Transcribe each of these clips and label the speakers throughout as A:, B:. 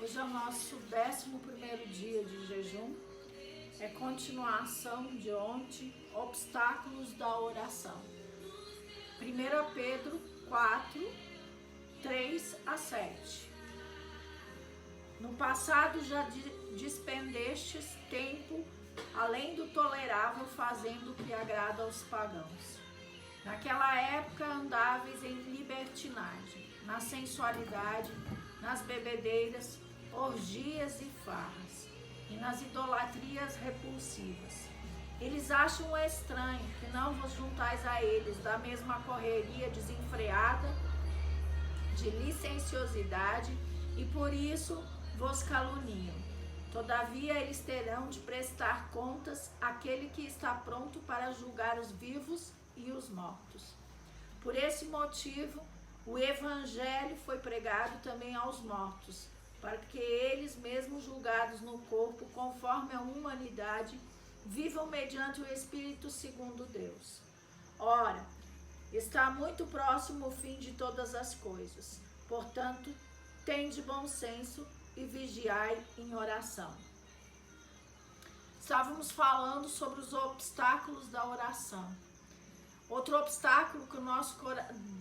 A: Hoje é o nosso 11º dia de jejum. É continuação de ontem, obstáculos da oração. 1 Pedro 4, 3 a 7. No passado já despendestes tempo além do tolerável, fazendo o que agrada aos pagãos. Naquela época andáveis em libertinagem, na sensualidade, nas bebedeiras, orgias e farras, e nas idolatrias repulsivas. Eles acham estranho que não vos juntais a eles da mesma correria desenfreada de licenciosidade, e por isso vos caluniam. Todavia eles terão de prestar contas àquele que está pronto para julgar os vivos e os mortos. Por esse motivo, o evangelho foi pregado também aos mortos, para que eles, mesmo julgados no corpo, conforme a humanidade, vivam mediante o Espírito segundo Deus. Ora, está muito próximo o fim de todas as coisas. Portanto, tende bom senso e vigiai em oração. Estávamos falando sobre os obstáculos da oração. Outro obstáculo que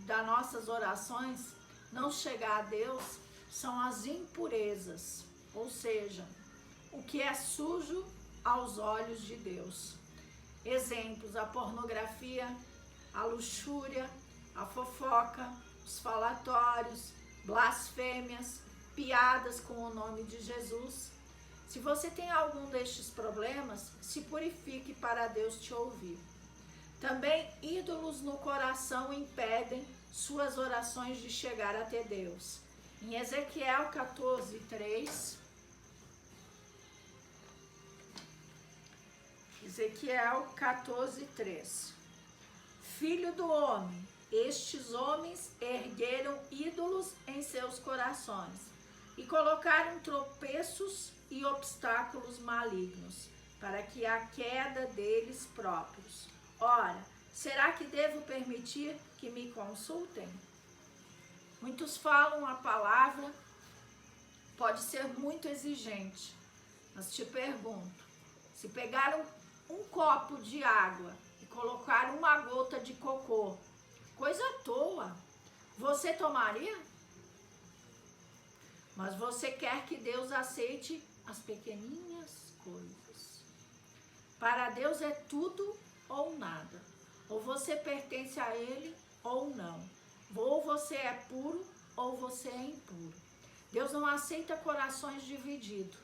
A: das nossas orações não chegar a Deus são as impurezas, ou seja, o que é sujo aos olhos de Deus. Exemplos: a pornografia, a luxúria, a fofoca, os falatórios, blasfêmias, piadas com o nome de Jesus. Se você tem algum destes problemas, se purifique para Deus te ouvir. Também ídolos no coração impedem suas orações de chegar até Deus. Em Ezequiel 14, 3, Ezequiel 14, 3. Filho do homem, estes homens ergueram ídolos em seus corações e colocaram tropeços e obstáculos malignos para que a queda deles próprios. Ora, será que devo permitir que me consultem? Muitos falam a palavra, pode ser muito exigente, mas te pergunto, se pegaram um copo de água e colocaram uma gota de cocô, coisa à toa, você tomaria? Mas você quer que Deus aceite as pequenininhas coisas. Para Deus é tudo ou nada. Ou você pertence a Ele ou não. Ou você é puro ou você é impuro. Deus não aceita corações divididos.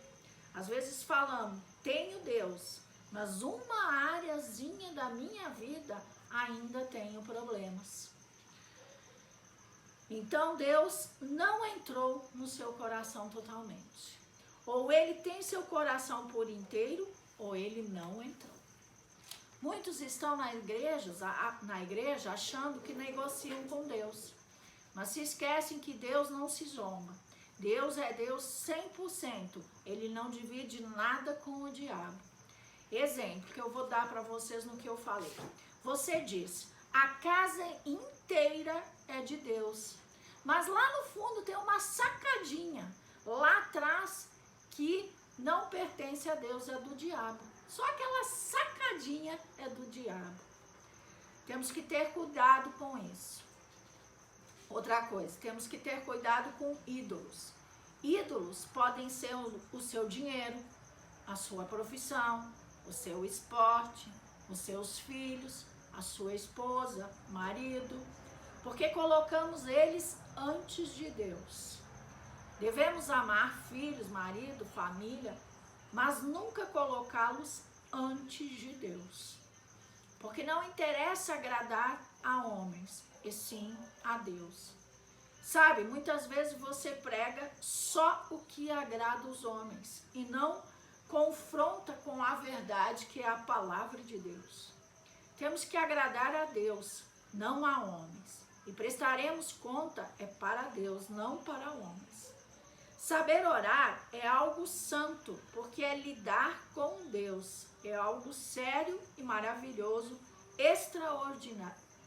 A: Às vezes falamos, tenho Deus, mas uma areazinha da minha vida ainda tenho problemas. Então Deus não entrou no seu coração totalmente. Ou Ele tem seu coração por inteiro, ou Ele não entrou. Muitos estão na igreja achando que negociam com Deus, mas se esquecem que Deus não se zomba. Deus é Deus 100%, Ele não divide nada com o diabo. Exemplo que eu vou dar para vocês no que eu falei. Você diz, a casa inteira é de Deus, mas lá no fundo tem uma sacadinha, lá atrás, que não pertence a Deus, é do diabo. Só aquela sacadinha é do diabo. Temos que ter cuidado com isso. Outra coisa, temos que ter cuidado com ídolos. Ídolos podem ser o seu dinheiro, a sua profissão, o seu esporte, os seus filhos, a sua esposa, marido, porque colocamos eles antes de Deus. Devemos amar filhos, marido, família, mas nunca colocá-los antes de Deus. Porque não interessa agradar a homens, e sim a Deus. Sabe, muitas vezes você prega só o que agrada os homens e não confronta com a verdade que é a palavra de Deus. Temos que agradar a Deus, não a homens. E prestaremos conta é para Deus, não para homens. Saber orar é algo santo, porque é lidar com Deus. É algo sério e maravilhoso,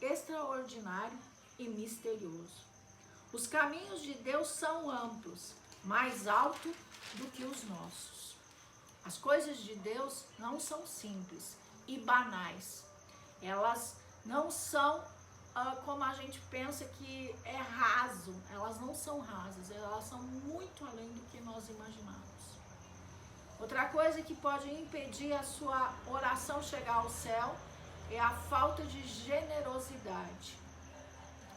A: extraordinário e misterioso. Os caminhos de Deus são amplos, mais alto do que os nossos. As coisas de Deus não são simples e banais. Elas não são como a gente pensa que é raso. Elas não são rasas, elas são muito além do que nós imaginamos. Outra coisa que pode impedir a sua oração chegar ao céu é a falta de generosidade.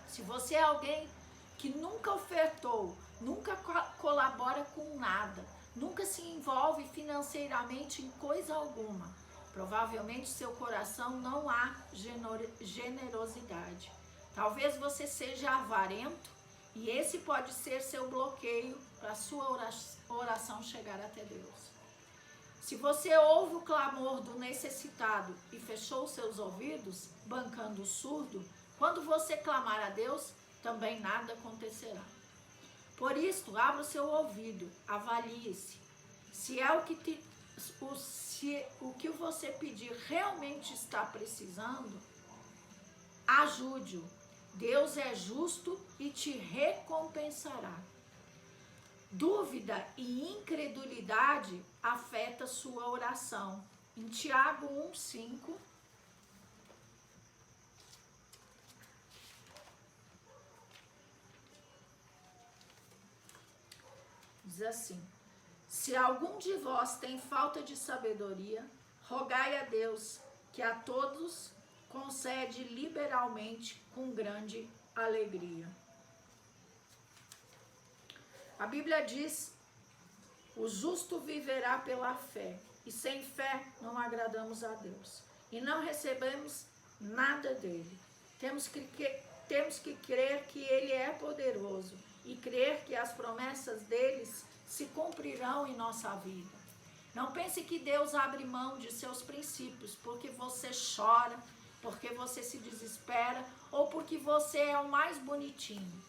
A: Se você é alguém que nunca ofertou, nunca colabora com nada, nunca se envolve financeiramente em coisa alguma, provavelmente seu coração não há generosidade. Talvez você seja avarento e esse pode ser seu bloqueio para a sua oração chegar até Deus. Se você ouve o clamor do necessitado e fechou seus ouvidos, bancando o surdo, quando você clamar a Deus, também nada acontecerá. Por isso, abra o seu ouvido, avalie-se. Se é o que você pedir realmente está precisando, ajude-o. Deus é justo e te recompensará. Dúvida e incredulidade afeta sua oração. Em Tiago 1:5, diz assim: se algum de vós tem falta de sabedoria, rogai a Deus, que a todos concede liberalmente com grande alegria. A Bíblia diz: o justo viverá pela fé, e sem fé não agradamos a Deus, e não recebemos nada dele. Temos que crer que ele é poderoso, e crer que as promessas deles se cumprirão em nossa vida. Não pense que Deus abre mão de seus princípios porque você chora, porque você se desespera, ou porque você é o mais bonitinho.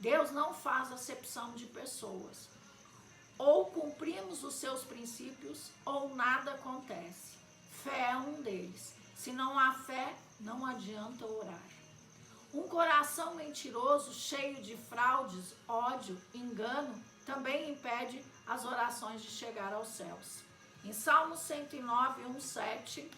A: Deus não faz acepção de pessoas. Ou cumprimos os seus princípios, ou nada acontece. Fé é um deles. Se não há fé, não adianta orar. Um coração mentiroso, cheio de fraudes, ódio, engano, também impede as orações de chegar aos céus. Em Salmo 109, 1:7...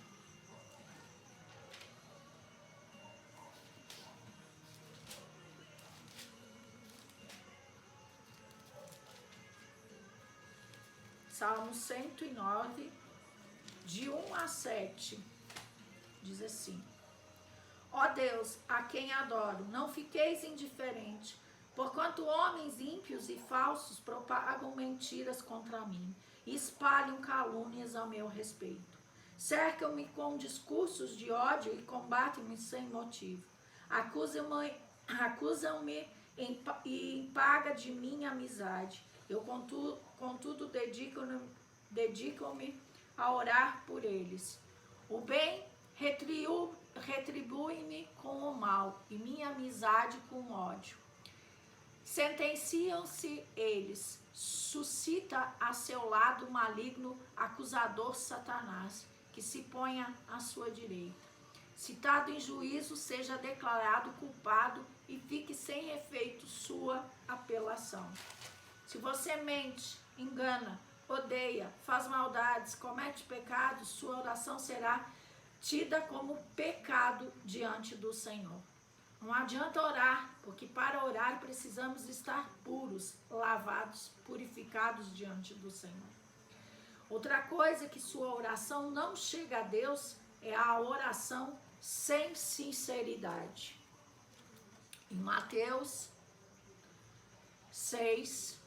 A: Salmo 109, de 1-7, diz assim: ó Deus, a quem adoro, não fiqueis indiferente, porquanto homens ímpios e falsos propagam mentiras contra mim e espalham calúnias ao meu respeito. Cercam-me com discursos de ódio e combatem-me sem motivo. Acusam-me em paga de minha amizade. Eu, contudo, dedico-me a orar por eles. O bem retribui-me com o mal, e minha amizade com o ódio. Sentenciam-se eles, suscita a seu lado o maligno acusador Satanás, que se ponha à sua direita. Citado em juízo, seja declarado culpado e fique sem efeito sua apelação. Se você mente, engana, odeia, faz maldades, comete pecados, sua oração será tida como pecado diante do Senhor. Não adianta orar, porque para orar precisamos estar puros, lavados, purificados diante do Senhor. Outra coisa que sua oração não chega a Deus é a oração sem sinceridade. Em Mateus 6,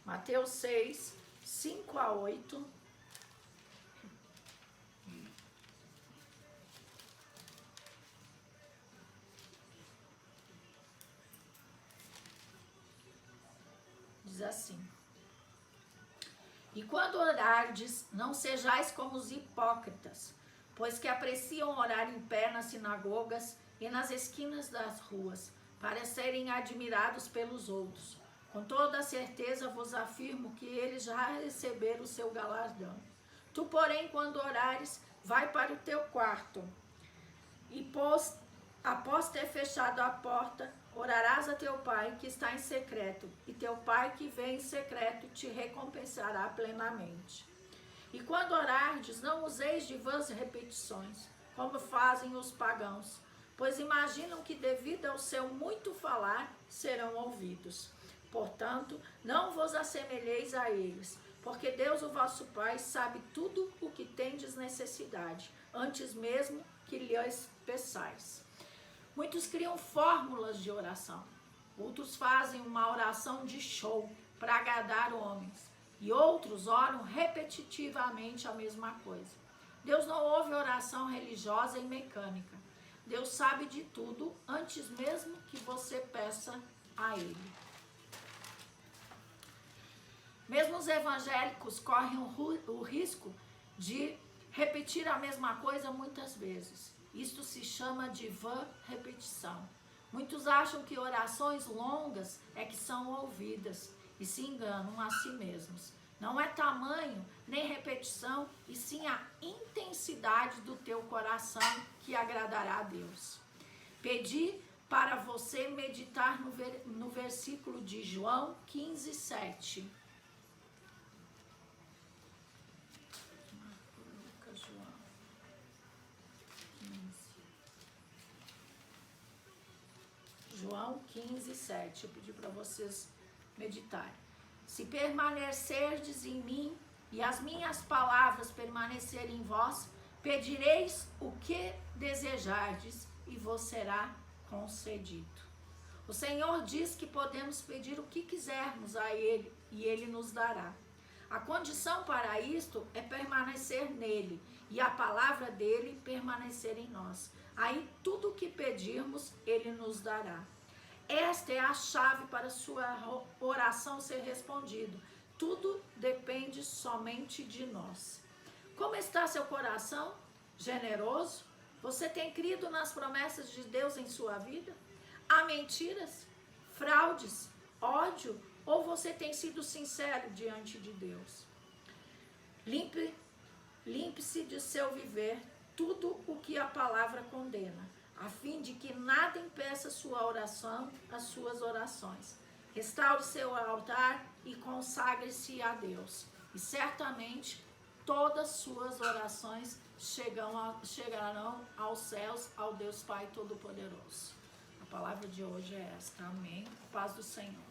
A: Mateus 6, 5-8. Diz assim: e quando orardes, não sejais como os hipócritas, pois que apreciam orar em pé nas sinagogas e nas esquinas das ruas, para serem admirados pelos outros. Com toda certeza vos afirmo que eles já receberam o seu galardão. Tu, porém, quando orares, vai para o teu quarto, E após ter fechado a porta, orarás a teu pai que está em secreto, e teu pai que vem em secreto te recompensará plenamente. E quando orardes, não useis de vãs repetições, como fazem os pagãos, pois imaginam que devido ao seu muito falar, serão ouvidos. Portanto, não vos assemelheis a eles, porque Deus, o vosso Pai, sabe tudo o que tendes necessidade, antes mesmo que lhes peçais. Muitos criam fórmulas de oração, outros fazem uma oração de show para agradar homens, e outros oram repetitivamente a mesma coisa. Deus não ouve oração religiosa e mecânica. Deus sabe de tudo antes mesmo que você peça a Ele. Mesmo os evangélicos correm o risco de repetir a mesma coisa muitas vezes. Isto se chama de vã repetição. Muitos acham que orações longas é que são ouvidas e se enganam a si mesmos. Não é tamanho nem repetição, e sim a intensidade do teu coração que agradará a Deus. Pedi para você meditar no versículo de João 15, 7. João 15, 7. Eu pedi para vocês meditarem. Se permanecerdes em mim e as minhas palavras permanecerem em vós, pedireis o que desejardes e vos será concedido. O Senhor diz que podemos pedir o que quisermos a Ele e Ele nos dará. A condição para isto é permanecer nele e a palavra dele permanecer em nós. Aí tudo o que pedirmos, Ele nos dará. Esta é a chave para sua oração ser respondida. Tudo depende somente de nós. Como está seu coração? Generoso? Você tem crido nas promessas de Deus em sua vida? Há mentiras, fraudes, ódio? Ou você tem sido sincero diante de Deus? Limpe-se de seu viver tudo o que a palavra condena, a fim de que nada impeça sua oração, as suas orações. Restaure seu altar e consagre-se a Deus. E certamente todas suas orações chegarão aos céus, ao Deus Pai Todo-Poderoso. A palavra de hoje é esta. Amém. Paz do Senhor.